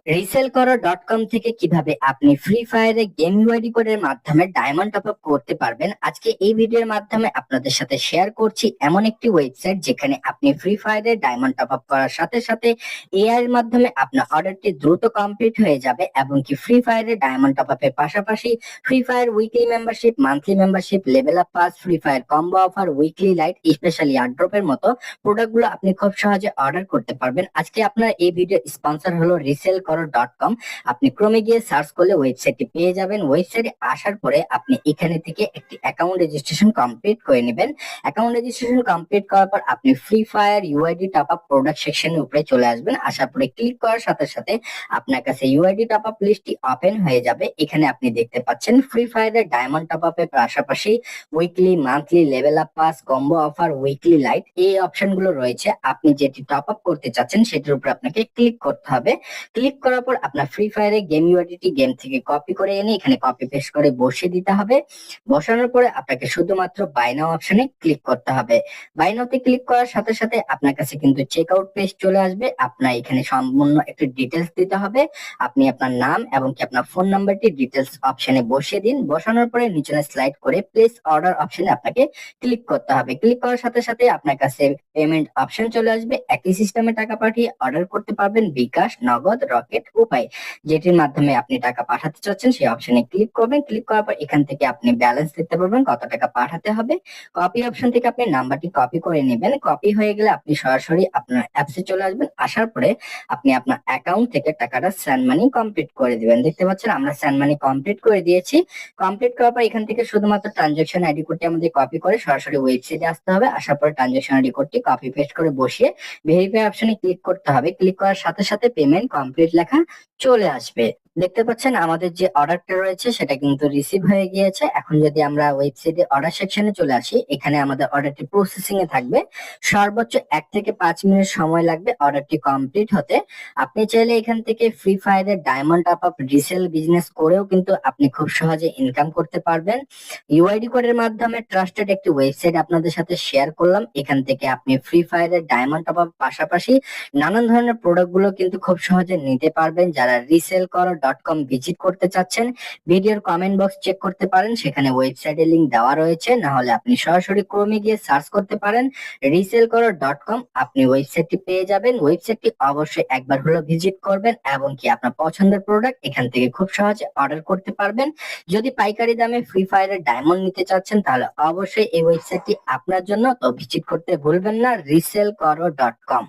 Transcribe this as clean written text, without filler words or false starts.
Resale করো dot com থেকে কিভাবে আপনি ফ্রি ফায়ারে গেম ইউআইডি কোডের মাধ্যমে ডায়মন্ড টপ আপ করতে পারবেন, আজকে এই ভিডিওর মাধ্যমে আপনাদের সাথে শেয়ার করছি এমন একটি ওয়েবসাইট যেখানে আপনি ফ্রি ফায়ারে ডায়মন্ড টপ আপ করার সাথে সাথে এআই এর মাধ্যমে আপনার অর্ডারটি দ্রুত কমপ্লিট হয়ে যাবে এবং কি ফ্রি ফায়ারে ডায়মন্ড টপ আপের পাশাপাশি Free Fire weekly membership, monthly membership, level up pass, Free Fire combo offer, weekly lite, specially এয়ারড্রপের মতো প্রোডাক্টগুলো আপনি খুব সহজে অর্ডার করতে পারবেন। আজকে আপনার এই ভিডিও স্পন্সর হলো রিসেল করো ডট কম। আপনি ক্রোমে গিয়ে সার্চ করলে ওয়েবসাইটটি পেয়ে যাবেন। ওয়েবসাইটে আসার পরে আপনি এখানে থেকে একটি অ্যাকাউন্ট রেজিস্ট্রেশন কমপ্লিট করে নেবেন। অ্যাকাউন্ট রেজিস্ট্রেশন কমপ্লিট করার পর আপনি free fire UID top up product সেকশনের উপরে চলে আসবেন। আসার পরে ক্লিক করার সাথে সাথে আপনার কাছে ইউআইডি টপ আপ লিস্টটি ওপেন হয়ে যাবে। এখানে আপনি দেখতে পাচ্ছেন ফ্রি ফায়ারের ডায়মন্ড টপ আপের পাশাপাশি weekly, monthly, level up pass, combo offer, weekly light এই অপশনগুলো রয়েছে। আপনি যেটি টপ আপ করতে চাচ্ছেন সেটার উপর আপনাকে ক্লিক করতে হবে। ক্লিক করার পর আপনার ফ্রি ফায়ারে গেম ইউআইডিটি গেম থেকে কপি করে এনে এখানে কপি পেস্ট করে বসিয়ে দিতে হবে। বসানোর পরে আপনাকে শুধুমাত্র বাই নাও অপশনে ক্লিক করতে হবে। বাই নাওতে ক্লিক করার সাথে সাথে আপনার কাছে কিন্তু চেক আউট পেজ চলে আসবে। আপনার এখানে সম্পূর্ণ একটু ডিটেলস দিতে হবে। আপনি আপনার নাম এবং কি আপনার ফোন নাম্বারটি ডিটেলস অপশনে বসিয়ে দিন। বসানোর পরে নিচে স্লাইড করে প্লেস অর্ডার অপশনে আপনাকে ক্লিক করতে হবে। ক্লিক করার সাথে সাথে আপনার কাছে পেমেন্ট অপশন চলে আসবে। একই সিস্টেমে টাকা পাঠিয়ে অর্ডার করতে পারবেন বিকাশ, নগদ, রকেট, উপায়, যেটির মাধ্যমে আপনি টাকা পাঠাতে চাচ্ছেন সেই অপশনে ক্লিক করবেন। ক্লিক করার পর এখান থেকে আপনি ব্যালেন্স দেখতে পারবেন, কত টাকা পাঠাতে হবে। কপি অপশন থেকে আপনি নাম্বারটি কপি করে নেবেন। কপি হয়ে গেলে আপনি সরাসরি আপনার অ্যাপসে চলে আসবেন। আসার পরে আপনি আপনার অ্যাকাউন্ট থেকে টাকাটা সেন্ড মানি কমপ্লিট করে দিবেন। দেখতে পাচ্ছেন আমরা সেন্ড মানি কমপ্লিট করে দিয়েছি। কমপ্লিট করার পর এখান থেকে শুধুমাত্র ট্রানজাকশন আইডি কোডটি আমাদের কপি করে সরাসরি ওয়েবসাইটে আসতে হবে। আসার পরে ট্রানজাকশন আইডি কোডটি কপি পেস্ট করে বসিয়ে ভেরিফাই অপশনে ক্লিক করতে হবে। ক্লিক করার সাথে সাথে পেমেন্ট কমপ্লিট লেখা চলে আসবে। দেখতে পাচ্ছেন আমাদের যে অর্ডারটা রয়েছে সেটা কিন্তু রিসিভ হয়ে গিয়েছে। এখন যদি আমরা ওয়েবসাইটে অর্ডার সেকশনে চলে আসি, এখানে আমাদের অর্ডারটি প্রসেসিং এ থাকবে। সর্বোচ্চ 1 থেকে 5 মিনিট সময় লাগবে অর্ডারটি কমপ্লিট হতে। আপনি চাইলে এখান থেকে ফ্রি ফায়ারের diamond top up resell business করেও কিন্তু আপনি খুব সহজে ইনকাম করতে পারবেন। ইউআইডি কোডের মাধ্যমে ট্রাস্টেড একটি ওয়েবসাইট আপনাদের সাথে শেয়ার করলাম। এখান থেকে আপনি ফ্রি ফায়ারের ডায়মন্ড টপ আপ পাশাপাশি নানান ধরনের প্রোডাক্ট গুলো কিন্তু খুব সহজে নিতে পারবেন। যারা রিসেল করো ডট কম ভিজিট করতে চাচ্ছেন, ভিডিওর কমেন্ট বক্স চেক করতে পারেন, সেখানে ওয়েবসাইটের লিংক দেওয়া রয়েছে। না হলে আপনি সরাসরি ক্রোমে গিয়ে সার্চ করতে পারেন রিসেল করো ডট কম। আপনি ওয়েবসাইটটি পেয়ে যাবেন। ওয়েবসাইটটি অবশ্যই একবার হলো ভিজিট করবেন এবং কি আপনার পছন্দের প্রোডাক্ট এখান থেকে খুব সহজে অর্ডার করতে পারবেন। যদি পাইকারি দামে ফ্রি ফায়ারের ডায়মন্ড নিতে চাচ্ছেন তাহলে অবশ্যই এই ওয়েবসাইটটি আপনার জন্য, তো ভিজিট করতে ভুলবেন না রিসেল করো ডট কম।